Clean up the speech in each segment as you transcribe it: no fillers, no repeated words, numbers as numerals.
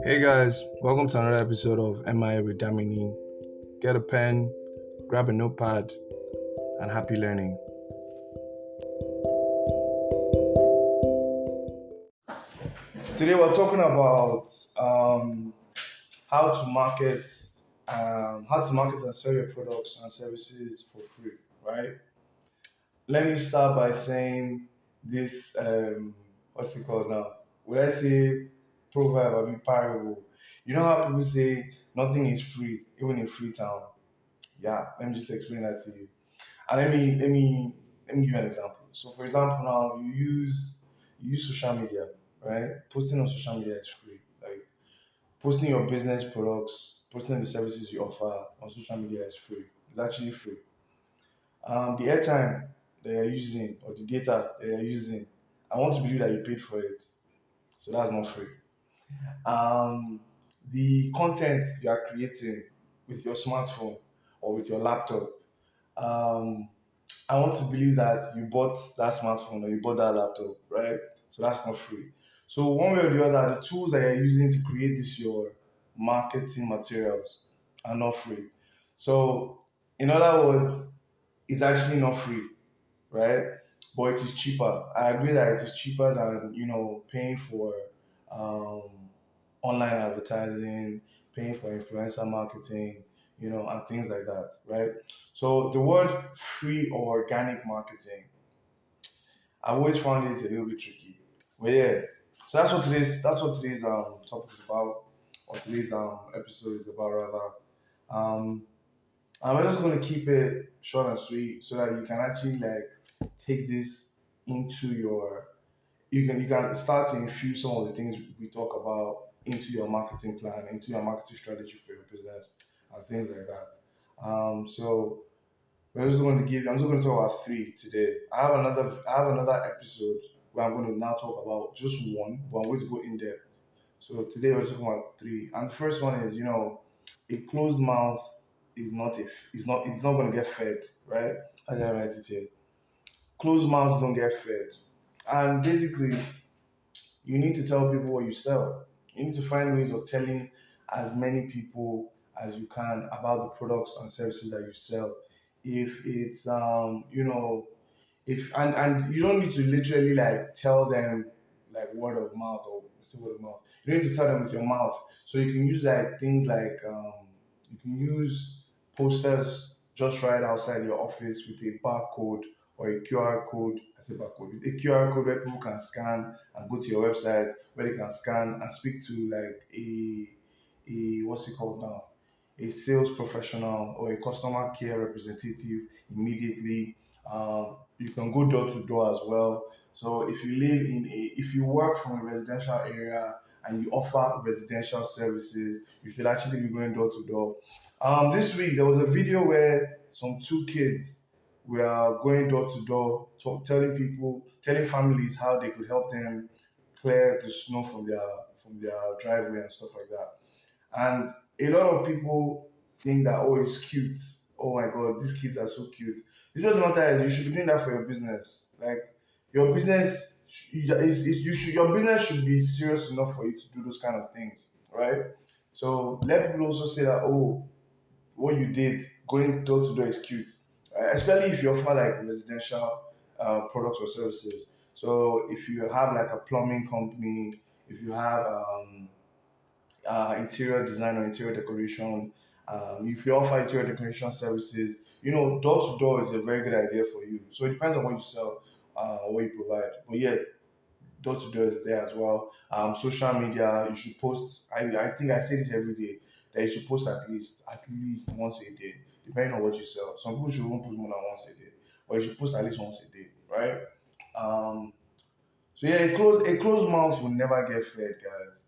Hey guys, welcome to another episode of MIA with Damini. Get a pen, grab a notepad, and happy learning. Today we're talking about how to market, and sell your products and services for free, right? Let me start by saying this. What's it called now? Would I say proverb or be parable? You know how people say nothing is free, even in Freetown. Yeah, let me just explain that to you. And let me give you an example. So for example now you use social media, right? Posting on social media is free. Like posting your business products, posting the services you offer on social media is free. It's actually free. The airtime that you're using or the data that you're using, I want to believe that you paid for it. So that's not free. Um, the content you are creating with your smartphone or with your laptop, um, I want to believe that you bought that smartphone or you bought that laptop, right? So that's not free. So one way or the other, the tools that you're using to create this your marketing materials are not free. So in other words, it's actually not free, right? But it is cheaper. I agree that it is cheaper than paying for um, online advertising, paying for influencer marketing, and things like that, right? So the word free or organic marketing, I've always found it a little bit tricky. But yeah, so that's what today's topic is about, or today's episode is about rather. Um, and we're just going to keep it short and sweet so that you can actually like take this into your you can start to infuse some of the things we talk about into your marketing plan, into your marketing strategy for your business, and things like that. So I'm just going to talk about three today. I have another episode where I'm going to now talk about just one, but I'm going to go in depth. So today we're talking about three, and the first one is a closed mouth is not going to get fed, right? I did write it here. Closed mouths don't get fed, and basically you need to tell people what you sell. You need to find ways of telling as many people as you can about the products and services that you sell. If it's if and you don't need to literally like tell them like word of mouth or say word of mouth. You need to tell them with your mouth. So you can use like things like you can use posters just right outside your office with a barcode or a QR code. I say barcode, a QR code where people can scan and go to your website where they can scan and speak to like a what's it called now? A sales professional or a customer care representative immediately. You can go door to door as well. So if you work from a residential area and you offer residential services, you should actually be going door to door. This week there was a video where some two kids were going door to door, telling families how they could help them clear the snow from their driveway and stuff like that. And a lot of people think that, oh, it's cute. Oh my God, these kids are so cute. The truth of the matter is, you should be doing that for your business. Like your business your business should be serious enough for you to do those kind of things, right? So let people also say that, oh, what you did going door to door is cute, especially if you offer like residential products or services. So if you have like a plumbing company, if you have interior design or interior decoration. If you offer interior decoration services, door to door is a very good idea for you. So it depends on what you sell, what you provide. But yeah, door to door is there as well. Social media, you should post. I think I say this every day that you should post at least once a day, depending on what you sell. Some people should even post more than once a day, but you should post at least once a day, right? Um, so yeah, a closed mouth will never get fed, guys.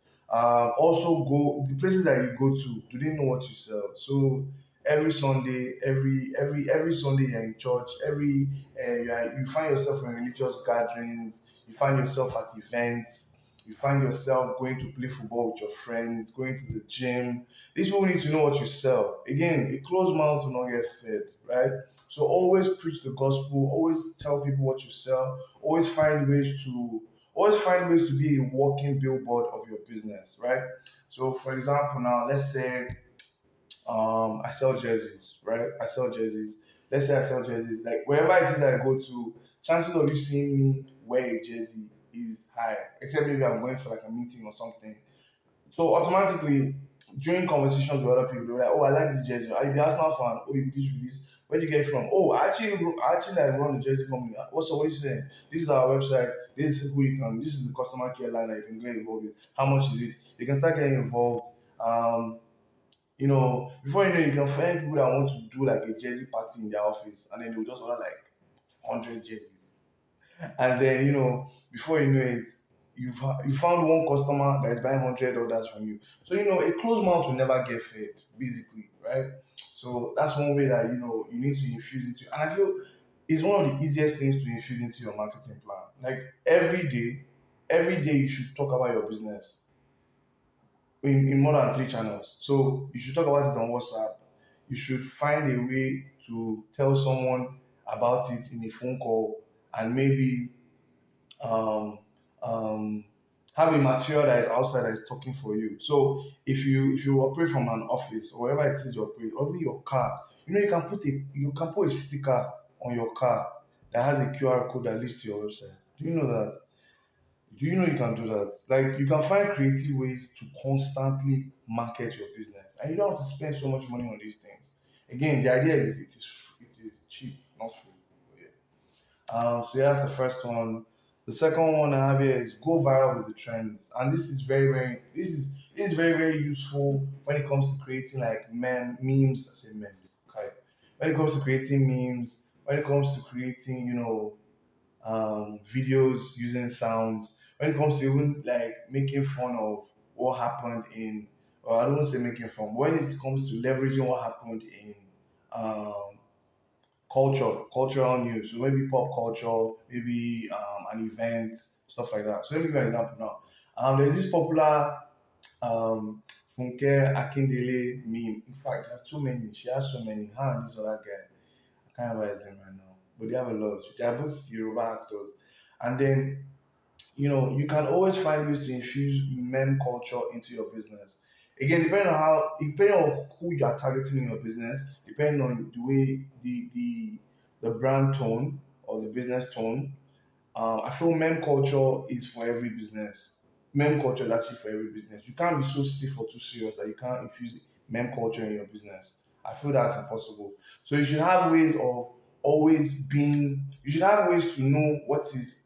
Also, go the places that you go to. Do they know what you sell? So every Sunday, every Sunday you're in church. You find yourself in religious gatherings. You find yourself at events. You find yourself going to play football with your friends, going to the gym. These people need to know what you sell. Again, a closed mouth will not get fed, right? So always preach the gospel. Always tell people what you sell. Always find ways to always find ways to be a walking billboard of your business, right? So for example, now let's say I sell jerseys, right? I sell jerseys. Let's say I sell jerseys. Like wherever it is that I go to, chances of you seeing me wear a jersey is high. Except maybe I'm going for like a meeting or something. So automatically, during conversations with other people, they're like, "Oh, I like this jersey. Are you the Arsenal fan? Oh, you this, you this. Where do you get it from? Oh, I actually like run the jersey company. What's what are you saying? This is our website. This is who you can. This is the customer care line that you can get involved with. How much is it? You can start getting involved. Before you know, you can find people that want to do like a jersey party in their office, and then they'll just order like 100 jerseys. And then, before you know it, you found one customer that is buying $100 from you. So, a closed mouth will never get fed, basically, right? So that's one way that, you need to infuse into. And I feel it's one of the easiest things to infuse into your marketing plan. Like every day you should talk about your business in more than three channels. So you should talk about it on WhatsApp. You should find a way to tell someone about it in a phone call, and maybe um, um, have a material that is outside that is talking for you. So if you operate from an office or wherever it is you operate, or even your car, you can put a sticker on your car that has a QR code that leads to your website. Do you know that? Do you know you can do that? Like you can find creative ways to constantly market your business, and you don't have to spend so much money on these things. Again, the idea is it is cheap, not free. But yeah. So yeah, that's the first one. The second one I have here is go viral with the trends, and this is very very useful when it comes to creating like memes. I say memes. Okay. When it comes to creating memes, when it comes to creating videos using sounds, when it comes to even like making fun of what happened in, or I don't want to say making fun, but when it comes to leveraging what happened in um, cultural news, so maybe pop culture, maybe an event, stuff like that. So let me give you an example now. There's this popular um, Funke Akindele meme. In fact, there are too many. She has so many. Her and this other guy. I can't remember his name right now. But they have a lot. They are both Yoruba actors. And then, you can always find ways to infuse meme culture into your business. Again, depending on who you are targeting in your business, depending on the way the brand tone or the business tone, I feel meme culture is for every business. Meme culture is actually for every business. You can't be so stiff or too serious that you can't infuse meme culture in your business. I feel that's impossible. So you should have ways of always being. You should have ways to know what is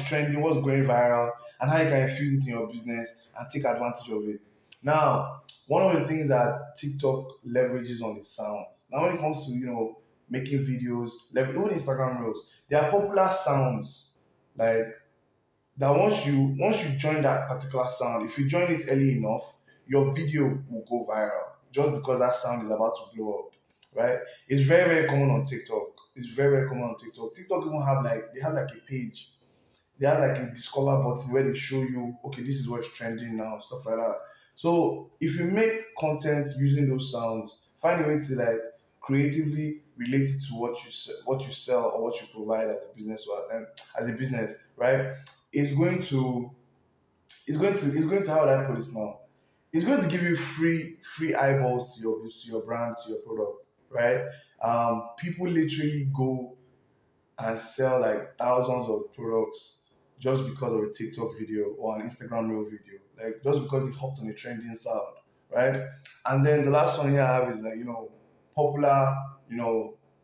trending, what's going viral, and how you can infuse it in your business and take advantage of it. Now, one of the things that TikTok leverages on is sounds. Now, when it comes to making videos, even Instagram Reels, there are popular sounds like that. Once you join that particular sound, if you join it early enough, your video will go viral just because that sound is about to blow up, right? It's very very common on TikTok. It's very very common on TikTok. TikTok even have like a page. They have like a discover button where they show you, okay, this is what's trending now, stuff like that. So if you make content using those sounds, find a way to like creatively relate it to what you sell or what you provide as a business, or as a business, right? It's going to it's going to how would I put this now? It's going to give you free eyeballs to your brand, to your product, right? People literally go and sell like thousands of products just because of a TikTok video or an Instagram reel video, like just because they hopped on a trending sound, right? And then the last one here I have is like popular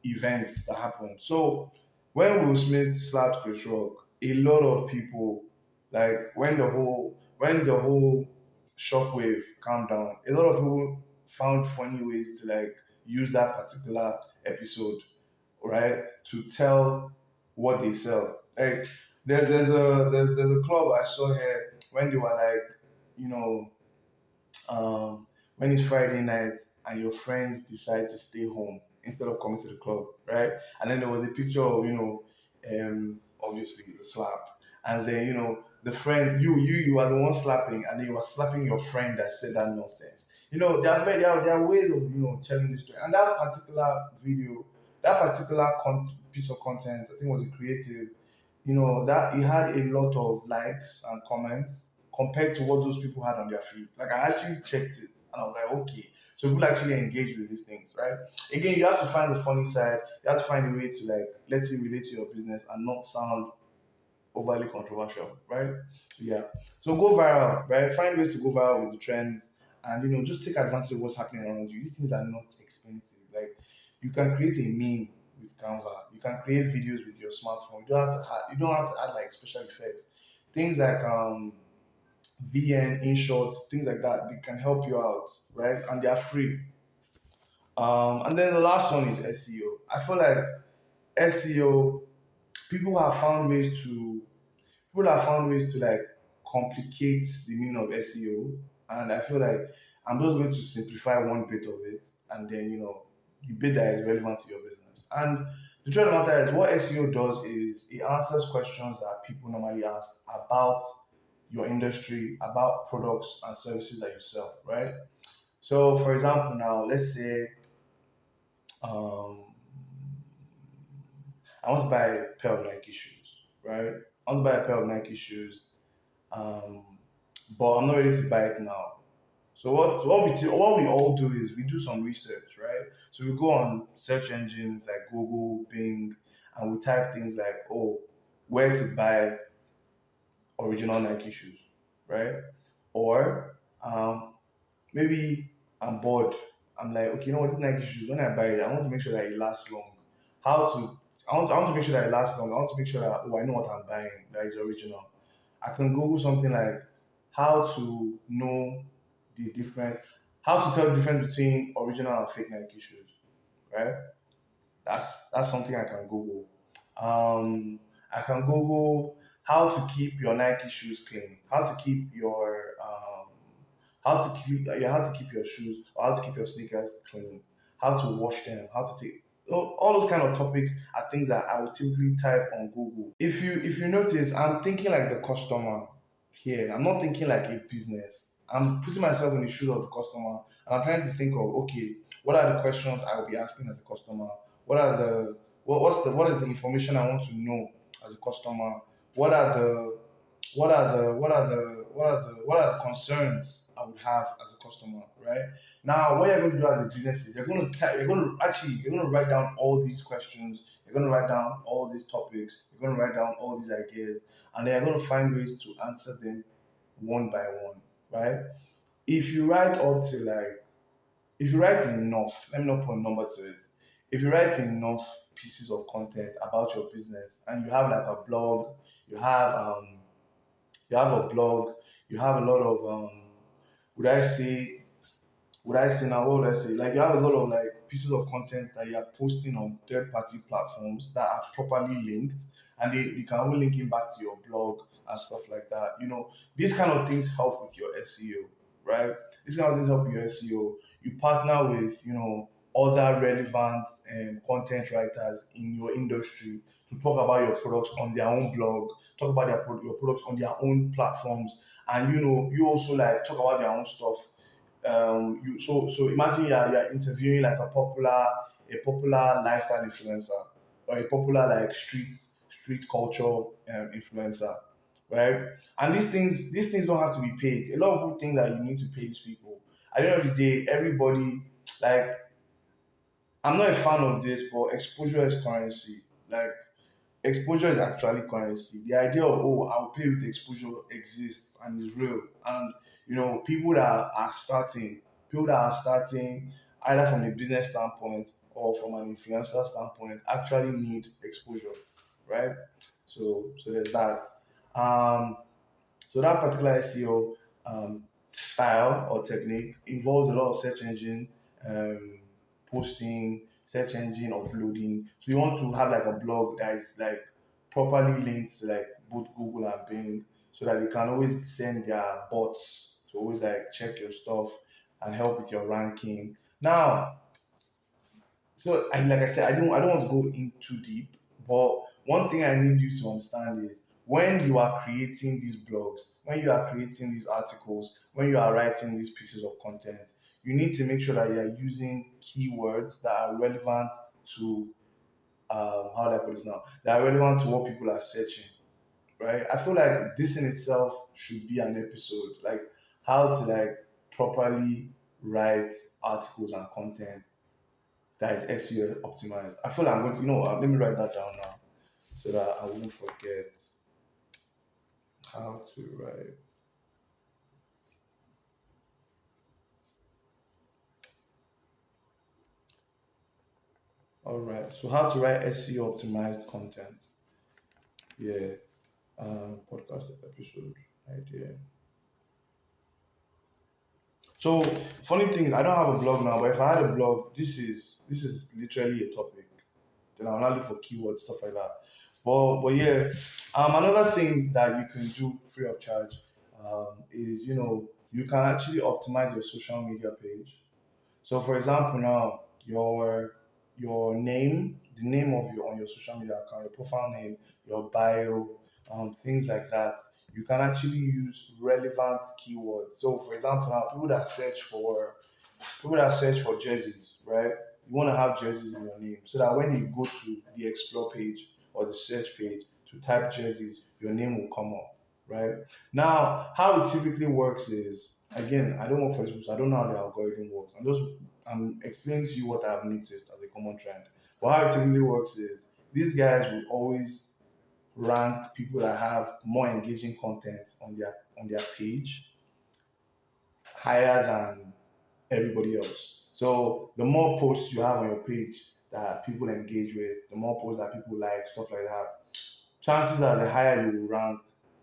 events that happen. So when Will Smith slapped Chris Rock, a lot of people, like when the whole shockwave calmed down, a lot of people found funny ways to like use that particular episode, right, to tell what they sell. Like there's a club I saw here when they were like, you know, when it's Friday night and your friends decide to stay home instead of coming to the club, right? And then there was a picture of, obviously the slap, and then the friend, you are the one slapping, and then you are slapping your friend that said that nonsense. There are ways of telling this story, and that particular video, that particular piece of content, I think was a creative. that it had a lot of likes and comments compared to what those people had on their feed. Like I actually checked it and I was like, okay, so people actually engage with these things, right? Again, you have to find the funny side. You have to find a way to like let you relate to your business and not sound overly controversial, right? So yeah, so go viral, right? Find ways to go viral with the trends, and just take advantage of what's happening around you. These things are not expensive. Like you can create a meme with Canva, you can create videos with your smartphone. You don't have to add like special effects. Things like VN, InShot, things like that. They can help you out, right? And they are free. And then the last one is SEO. I feel like SEO people have found ways to people have found ways to like complicate the meaning of SEO, and I feel like I'm just going to simplify one bit of it, and then the bit that is relevant to your business. And the truth of the matter is, what SEO does is it answers questions that people normally ask about your industry, about products and services that you sell, right? So, for example, now let's say um, I want to buy a pair of Nike shoes, right? I want to buy a pair of Nike shoes, um, but I'm not ready to buy it now. So what we all do is we do some research, right? So we go on search engines like Google, Bing, and we type things like, oh, where to buy original Nike shoes, right? Or maybe I'm bored. I'm like, okay, this Nike shoes, when I buy it, I want to make sure that it lasts long. How to I want to make sure that it lasts long. I want to make sure that I know what I'm buying, that is original. I can Google something like how to know the difference, how to tell the difference between original and fake Nike shoes, right? That's something I can Google. I can Google how to keep your Nike shoes clean, how to keep your shoes or how to keep your sneakers clean, how to wash them, how to take all those kind of topics are things that I would typically type on Google. If you notice, I'm thinking like the customer here. I'm not thinking like a business. I'm putting myself in the shoes of the customer and I'm trying to think of, okay, what are the questions I will be asking as a customer? What is the information I want to know as a customer? What are the what are the concerns I would have as a customer, right? Now, what you're going to do as a business is you're going to write down all these questions, you're going to write down all these topics, you're going to write down all these ideas, and then you're going to find ways to answer them one by one, right? If you write up to like if you write enough, let me not put a number to it. If you write enough pieces of content about your business and you have like a blog, you have um you have a blog, you have a lot of would I say now what would I say? Like you have a lot of like pieces of content that you are posting on third party platforms that are properly linked and you can only link it back to your blog and stuff like that. These kind of things help with your SEO, right? These kind of things help with your SEO. You partner with, other relevant content writers in your industry to talk about your products on their own blog, talk about your products on their own platforms, and you also like talk about their own stuff. So imagine you're interviewing like a popular lifestyle influencer or a popular like street culture influencer, right? And these things don't have to be paid. A lot of people think that you need to pay these people. At the end of the day, everybody, like, I'm not a fan of this, but exposure is currency. Like, exposure is actually currency. The idea of, oh, I'll pay with exposure exists and is real. And people that are starting either from a business standpoint or from an influencer standpoint actually need exposure, right? So there's that. Um, so that particular SEO style or technique involves a lot of search engine um, posting, search engine uploading. So you want to have like a blog that is like properly linked to like both Google and Bing, so that you can always send their bots to always like check your stuff and help with your ranking. Now, like I said, I don't want to go in too deep, but one thing I need you to understand is when you are creating these blogs, when you are creating these articles, when you are writing these pieces of content, you need to make sure that you are using keywords that are relevant to how do I put this now, that are relevant to what people are searching, right? I feel like this in itself should be an episode, like how to like properly write articles and content that is SEO optimized. I feel like I'm going to, let me write that down now so that I won't forget how to write. All right. So how to write SEO optimized content. Yeah. Podcast episode idea. So funny thing is I don't have a blog now, but if I had a blog, this is literally a topic. Then I'll not look for keywords, stuff like that. But yeah, another thing that you can do free of charge is you can actually optimize your social media page. So for example now your name, the name of your on your social media account, your profile name, your bio, things like that. You can actually use relevant keywords. So for example now people that search for jerseys, right? You want to have jerseys in your name so that when you go to the explore page or the search page to type jerseys, your name will come up, right? Now, how it typically works is, again, I don't work for Facebook, so I don't know how the algorithm works. I'm explaining to you what I've noticed as a common trend. But how it typically works is these guys will always rank people that have more engaging content on their page higher than everybody else. So the more posts you have on your page that people engage with, the more posts that people like, stuff like that, chances are the higher you will rank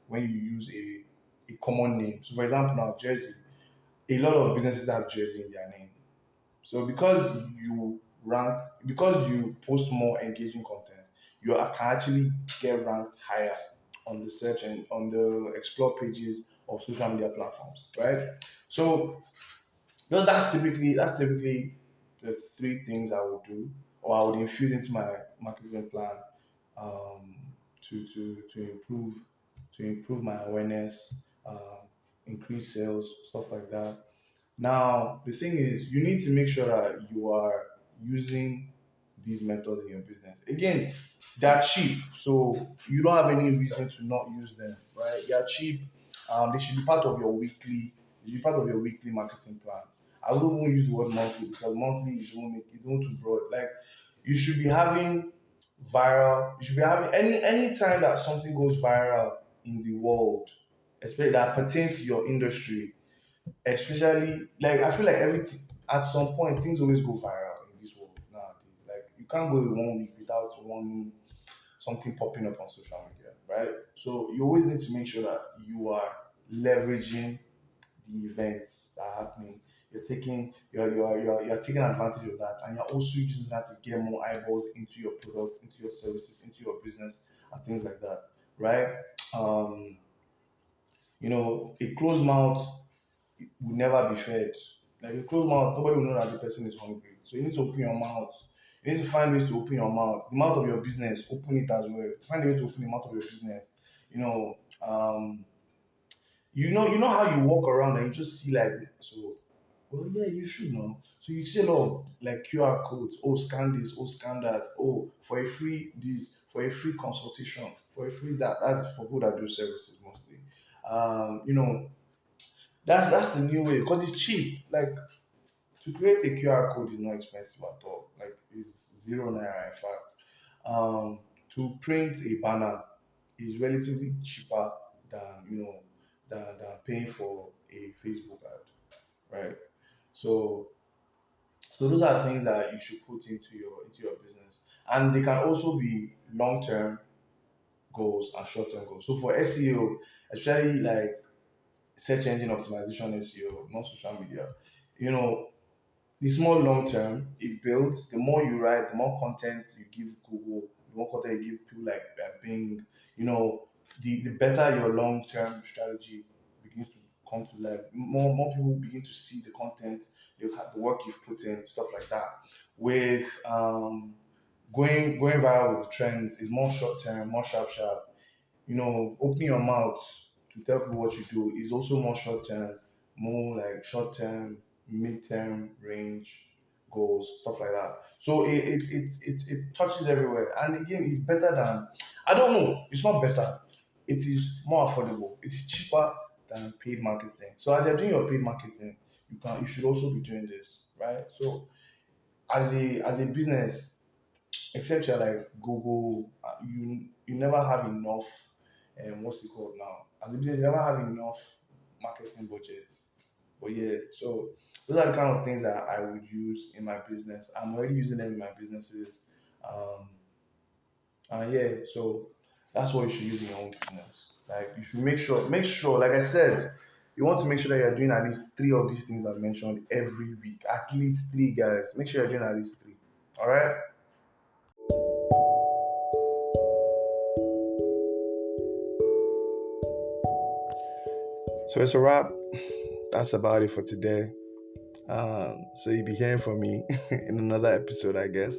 when you use a common name. So for example now Jersey, a lot of businesses have Jersey in their name. So because you post more engaging content, you can actually get ranked higher on the search and on the explore pages of social media platforms, right? So no, that's typically the three things I would do, or I would infuse into my marketing plan um, to improve my awareness, increase sales, stuff like that. Now the thing is, you need to make sure that you are using these methods in your business. Again, they're cheap, so you don't have any reason to not use them, right? They're cheap. They should be part of your weekly. They should be part of your weekly marketing plan. I wouldn't even use the word monthly because monthly is even too broad. Like you should be having viral. You should be having any time that something goes viral in the world, especially that pertains to your industry, especially like I feel like everything at some point things always go viral in this world nowadays. Like you can't go 1 week without one something popping up on social media, right? So you always need to make sure that you are leveraging the events that are happening. You're taking advantage of that, and you're also using that to get more eyeballs into your product, into your services, into your business, and things like that, right? Um, a closed mouth will never be fed. Like a closed mouth, nobody will know that the person is hungry. So you need to open your mouth. You need to find ways to open your mouth. The mouth of your business, open it as well. Find a way to open the mouth of your business. You know, um, you know how you walk around and you just see like so. Well, yeah, you should know. So you see a lot of like QR codes. Oh, scan this. Oh, scan that. Oh, for a free this, for a free consultation, for a free that. That's for people that do services mostly. That's the new way because it's cheap. Like to create a QR code is not expensive at all. Like it's zero naira in fact. To print a banner is relatively cheaper than than paying for a Facebook ad, right? So those are things that you should put into your business, and they can also be long term goals and short term goals. So for SEO, especially like search engine optimization SEO, not social media, you know, the small long term it builds. The more you write, the more content you give Google, the more content you give people like Bing, the better your long term strategy begins to come to life. More people begin to see the content, the work you've put in, stuff like that. With going viral with trends is more short term, more sharp. Opening your mouth to tell people what you do is also more short term, more like short term, mid term range. goals, stuff like that. So it touches everywhere. And again, it's better than, I don't know, it's not better. It is more affordable. It is cheaper than paid marketing. So as you're doing your paid marketing, you should also be doing this, right? So as a business, except you're like Google, you never have enough. What's it called now? As a business, you never have enough marketing budget. But yeah, so those are the kind of things that I would use in my business. I'm already using them in my businesses. Um, and yeah, so that's what you should use in your own business. Like you should make sure, like I said, you want to make sure that you're doing at least three of these things I've mentioned every week. At least three, guys. Make sure you're doing at least three. All right. So it's a wrap. That's about it for today. So you'll be hearing from me in another episode, I guess.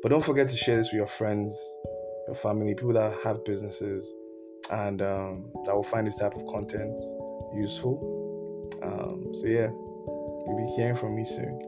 But don't forget to share this with your friends, your family, people that have businesses, and that will find this type of content useful. So yeah, you'll be hearing from me soon.